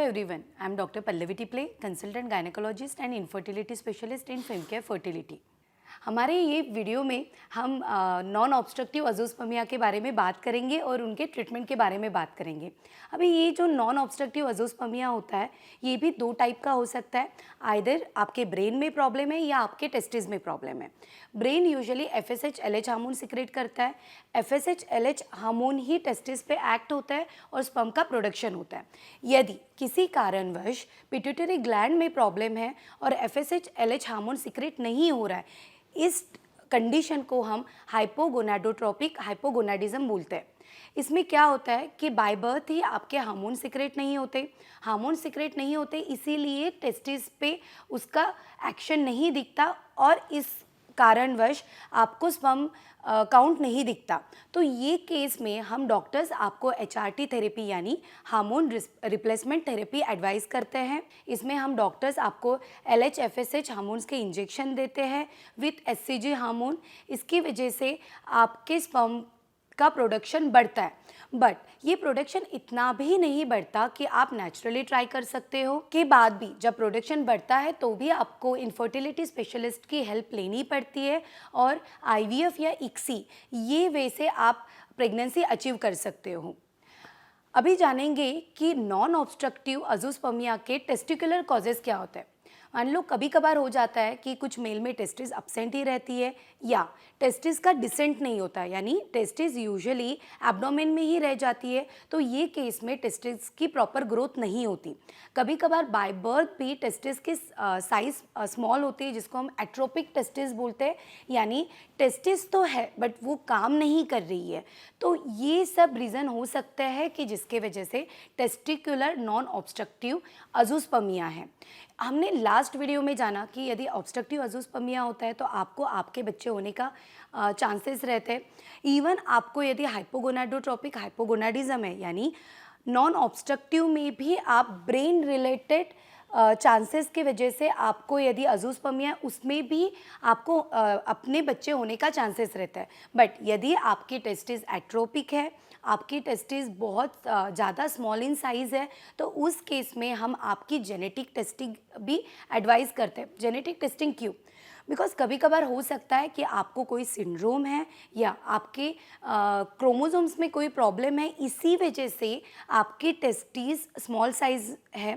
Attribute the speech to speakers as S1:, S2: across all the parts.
S1: everyone, I am Dr. Pallavi Tiple, consultant gynecologist and infertility specialist in FemCare Fertility. हमारे ये video में हम non obstructive अजोस्पर्मिया के बारे में बात करेंगे और उनके ट्रीटमेंट के बारे में बात करेंगे। अभी ये जो नॉन ऑब्स्ट्रक्टिव अजोस्पर्मिया होता है ये भी दो टाइप का हो सकता है। आइदर आपके ब्रेन में प्रॉब्लम है या आपके टेस्टिस में प्रॉब्लम है। Brain usually FSH LH hormone secrete करता है। FSH LH हार्मोन ही टेस्टिस पे एक्ट होता है और स्पर्म का प्रोडक्शन होता है। यदि किसी कारणवश पिट्यूटरी ग्लैंड में प्रॉब्लम है और FSH LH हार्मोन सिक्रेट नहीं हो रहा है, इस कंडीशन को हम हाइपोगोनाडोट्रोपिक हाइपोगोनाडिज्म बोलते हैं। इसमें क्या होता है कि बाय बर्थ ही आपके हार्मोन सिक्रेट नहीं होते, इसीलिए टेस्टिस पे उसका एक्शन नहीं दिखता और इस कारणवश आपको स्पर्म काउंट नहीं दिखता। तो ये केस में हम डॉक्टर्स आपको HRT थेरेपी यानी हार्मोन रिप्लेसमेंट थेरेपी एडवाइस करते हैं। इसमें हम डॉक्टर्स आपको LH FSH हार्मोन्स के इंजेक्शन देते हैं विथ HCG हार्मोन। इसकी वजह से आपके स्पर्म का प्रोडक्शन बढ़ता है, बट ये प्रोडक्शन इतना भी नहीं बढ़ता कि आप नेचुरली ट्राई कर सकते हो। के बाद भी जब प्रोडक्शन बढ़ता है तो भी आपको इनफर्टिलिटी स्पेशलिस्ट की हेल्प लेनी पड़ती है और IVF या ICSI ये वे से आप प्रेगनेंसी अचीव कर सकते हो। अभी जानेंगे कि नॉन ऑब्स्ट्रक्टिव अजोस्पर्मिया के टेस्टिकुलर कॉजेज़ क्या होते हैं। मान लो कभी कभार हो जाता है कि कुछ मेल में टेस्टिस अब्सेंट ही रहती है या टेस्टिस का डिसेंट नहीं होता है, यानी टेस्टिस यूजुअली एब्डोमेन में ही रह जाती है। तो ये केस में टेस्टिस की प्रॉपर ग्रोथ नहीं होती। कभी कभार बाय बर्थ भी टेस्टिस की साइज स्मॉल होती है, जिसको हम एट्रोपिक टेस्टिस बोलते हैं, यानी टेस्टिस तो है बट वो काम नहीं कर रही है। तो ये सब रीज़न हो सकते हैं कि जिसके वजह से टेस्टिकुलर नॉन ऑब्स्ट्रक्टिव अजोस्पर्मिया है। हमने लास्ट वीडियो में जाना कि यदि ऑब्स्ट्रक्टिव अजोस्पर्मिया होता है तो आपको आपके बच्चे होने का चांसेस रहते हैं। इवन आपको यदि हाइपोगोनाडोट्रोपिक हाइपोगोनाडिज्म है यानी नॉन ऑब्स्ट्रक्टिव में भी आप ब्रेन रिलेटेड चांसेस की वजह से आपको यदि अजोस्पर्मिया उसमें भी आपको अपने बच्चे होने का चांसेस रहता है। बट यदि आपकी टेस्टिस एट्रोपिक है, आपकी टेस्टिस बहुत ज़्यादा स्मॉल इन साइज़ है, तो उस केस में हम आपकी जेनेटिक टेस्टिंग भी एडवाइस करते हैं। जेनेटिक टेस्टिंग क्यों? बिकॉज कभी कभार हो सकता है कि आपको कोई सिंड्रोम है या आपके क्रोमोसोम्स में कोई प्रॉब्लम है, इसी वजह से आपकी टेस्टिस स्मॉल साइज़ है।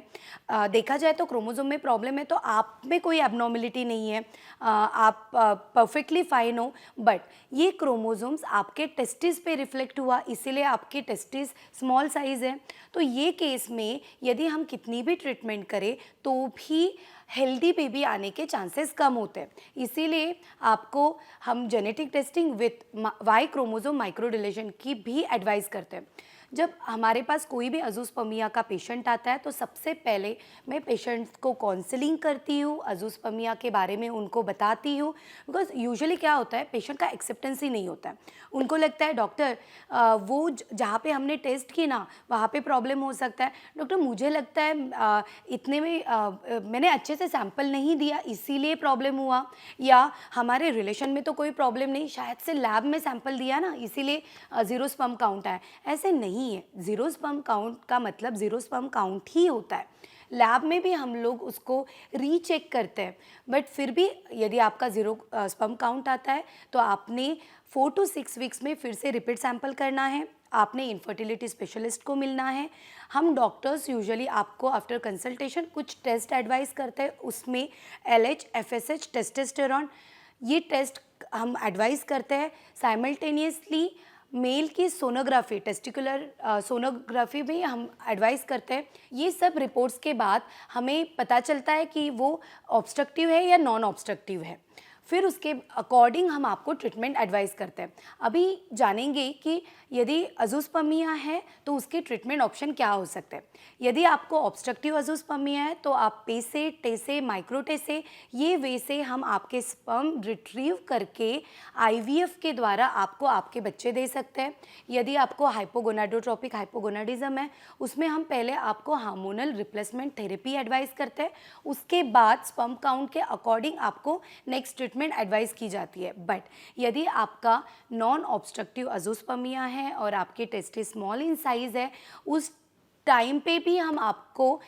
S1: देखा जाए तो क्रोमोसोम में प्रॉब्लम है तो आप में कोई एबनॉर्मलिटी नहीं है, आप परफेक्टली फाइन हो, बट ये क्रोमोसोम्स आपके टेस्टिस पे रिफ्लेक्ट हुआ, इसीलिए आपकी टेस्टिस स्मॉल साइज़ है। तो ये केस में यदि हम कितनी भी ट्रीटमेंट करें तो भी हेल्दी बेबी आने के चांसेस कम होते हैं। इसीलिए आपको हम genetic testing with Y chromosome microdeletion की भी एडवाइस करते हैं। जब हमारे पास कोई भी अजोस्पर्मिया का पेशेंट आता है तो सबसे पहले मैं पेशेंट्स को काउंसलिंग करती हूँ, अजोस्पर्मिया के बारे में उनको बताती हूँ। बिकॉज यूजुअली क्या होता है, पेशेंट का एक्सेप्टेंस ही नहीं होता है। उनको लगता है डॉक्टर वो जहाँ पे हमने टेस्ट की ना वहाँ पे प्रॉब्लम हो सकता है। डॉक्टर मुझे लगता है इतने में मैंने अच्छे से सैंपल नहीं दिया इसीलिए प्रॉब्लम हुआ, या हमारे रिलेशन में तो कोई प्रॉब्लम नहीं, शायद से लैब में सैंपल दिया ना इसीलिए ज़ीरो स्पर्म काउंट आया। ऐसे नहीं है। ज़ीरो स्पर्म काउंट का मतलब ज़ीरो स्पर्म काउंट ही होता है। लैब में भी हम लोग उसको रीचेक करते हैं, बट फिर भी यदि आपका ज़ीरो स्पर्म काउंट आता है तो आपने 4 to 6 वीक्स में फिर से रिपीट सैंपल करना है, आपने इनफर्टिलिटी स्पेशलिस्ट को मिलना है। हम डॉक्टर्स यूजुअली आपको आफ्टर कंसल्टेशन कुछ टेस्ट एडवाइस करते हैं, उसमें LH FSH टेस्टोस्टेरोन ये टेस्ट हम एडवाइस करते हैं। साइमल्टेनियसली मेल की सोनोग्राफी, टेस्टिकुलर सोनोग्राफी भी हम एडवाइस करते हैं। ये सब रिपोर्ट्स के बाद हमें पता चलता है कि वो ऑब्स्ट्रक्टिव है या नॉन ऑब्स्ट्रक्टिव है। फिर उसके अकॉर्डिंग हम आपको ट्रीटमेंट एडवाइस करते हैं। अभी जानेंगे कि यदि अजोस्पर्मिया है तो उसके ट्रीटमेंट ऑप्शन क्या हो सकते हैं। यदि आपको ऑब्स्ट्रक्टिव अजोस्पर्मिया है तो आप पेसे, टेसे, माइक्रोटेसे ये वे से हम आपके स्पर्म रिट्रीव करके IVF के द्वारा आपको आपके बच्चे दे सकते हैं। यदि आपको हाइपोगोनाडोट्रोपिक हाइपोगोनाडिज्म है उसमें हम पहले आपको हार्मोनल रिप्लेसमेंट थेरेपी एडवाइस करते हैं, उसके बाद स्पर्म काउंट के अकॉर्डिंग आपको नेक्स्ट ट्रीटमेंट एडवाइस की जाती है। बट यदि आपका नॉन ऑब्स्ट्रक्टिव अजोस्पर्मिया है और आपके टेस्टिस स्मॉल इन साइज है, उस टाइम पे भी हम आपको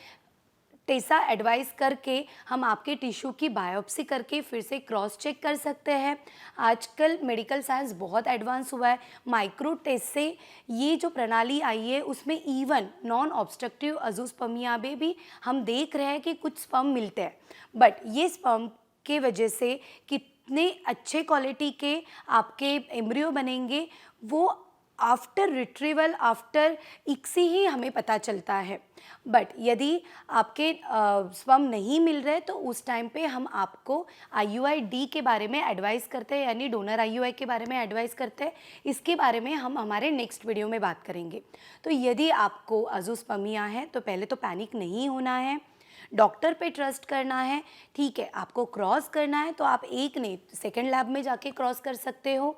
S1: टेसा एडवाइस करके हम आपके टिश्यू की बायोप्सी करके फिर से क्रॉस चेक कर सकते हैं। आजकल मेडिकल साइंस बहुत एडवांस हुआ है, माइक्रो टेस्ट से ये जो प्रणाली आई है उसमें इवन नॉन ऑब्स्ट्रक्टिव अजूस्पर्मिया में भी हम देख रहे हैं कि कुछ स्पर्म मिलते हैं, बट ये स्पर्म के वजह से कितने अच्छे क्वालिटी के आपके एम्ब्रियो बनेंगे वो आफ्टर रिट्रीवल आफ्टर इक्सी ही हमें पता चलता है। बट यदि आपके स्पर्म नहीं मिल रहे तो उस टाइम पे हम आपको IUI-D के बारे में एडवाइस करते हैं, यानी डोनर IUI के बारे में एडवाइस करते हैं। इसके बारे में हम हमारे नेक्स्ट वीडियो में बात करेंगे। तो यदि आपको अजूस्पर्मिया है तो पहले तो पैनिक नहीं होना है, डॉक्टर पे ट्रस्ट करना है। ठीक है, आपको क्रॉस करना है तो आप एक नहीं सेकेंड लैब में जाके क्रॉस कर सकते हो।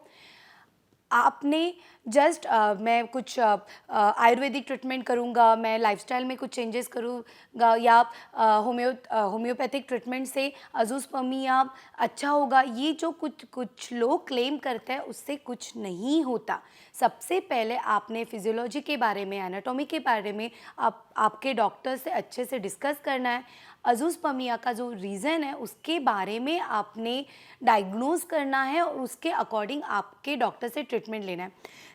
S1: आपने जस्ट मैं कुछ आयुर्वेदिक ट्रीटमेंट करूँगा, मैं लाइफस्टाइल में कुछ चेंजेस करूँगा या होम्योपैथिक ट्रीटमेंट से अजूस्पर्मिया अच्छा होगा, ये जो कुछ लोग क्लेम करते हैं उससे कुछ नहीं होता। सबसे पहले आपने फिजियोलॉजी के बारे में, एनाटॉमी के बारे में आपके डॉक्टर से अच्छे से डिस्कस करना है। अजूस्पर्मिया का जो रीज़न है उसके बारे में आपने डायग्नोज करना है और उसके अकॉर्डिंग आपके डॉक्टर से ट्रीटमेंट लेना है।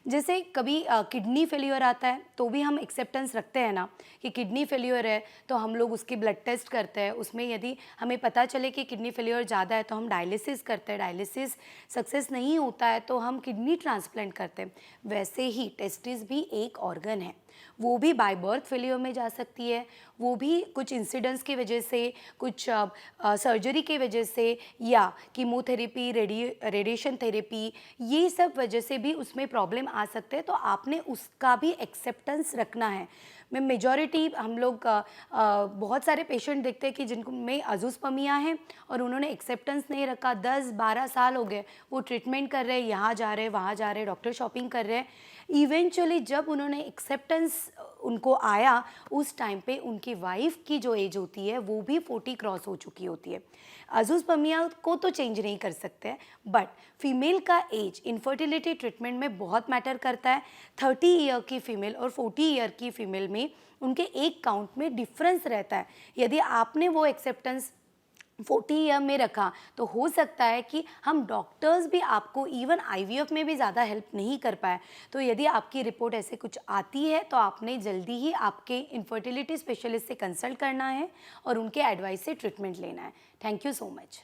S1: जैसे कभी किडनी फेल्योर आता है तो भी हम एक्सेप्टेंस रखते हैं ना कि किडनी फेल्योर है, तो हम लोग उसकी ब्लड टेस्ट करते हैं। उसमें यदि हमें पता चले कि किडनी फेल्योर ज़्यादा है तो हम डायलिसिस करते हैं, डायलिसिस सक्सेस नहीं होता है तो हम किडनी ट्रांसप्लांट करते हैं। वैसे ही टेस्टिस भी एक ऑर्गन है, वो भी बाय बर्थ फेलियर में जा सकती है, वो भी कुछ इंसिडेंट्स की वजह से, कुछ सर्जरी की वजह से या कीमोथेरेपी, रेडिएशन थेरेपी, ये सब वजह से भी उसमें प्रॉब्लम आ सकते हैं। तो आपने उसका भी एक्सेप्टेंस रखना है। मैं मेजॉरिटी हम लोग बहुत सारे पेशेंट देखते हैं कि जिनको में अजूस्पर्मिया है और उन्होंने एक्सेप्टेंस नहीं रखा, 10-12 साल हो गए वो ट्रीटमेंट कर रहे हैं, यहाँ जा रहे हैं वहाँ जा रहे हैं, डॉक्टर शॉपिंग कर रहे हैं। इवेंचुअली जब उन्होंने एक्सेप्टेंस उनको आया उस टाइम पे उनकी वाइफ की जो एज होती है वो भी 40 क्रॉस हो चुकी होती है। अजूस्पर्मिया को तो चेंज नहीं कर सकते हैं, बट फीमेल का एज इनफर्टिलिटी ट्रीटमेंट में बहुत मैटर करता है। 30 ईयर की फ़ीमेल और 40 ईयर की फ़ीमेल में उनके एक काउंट में डिफरेंस रहता है। यदि आपने वो एक्सेप्टेंस 40 ईयर में रखा तो हो सकता है कि हम डॉक्टर्स भी आपको इवन IVF में भी ज़्यादा हेल्प नहीं कर पाए। तो यदि आपकी रिपोर्ट ऐसे कुछ आती है तो आपने जल्दी ही आपके इनफर्टिलिटी स्पेशलिस्ट से कंसल्ट करना है और उनके एडवाइस से ट्रीटमेंट लेना है। Thank you so much.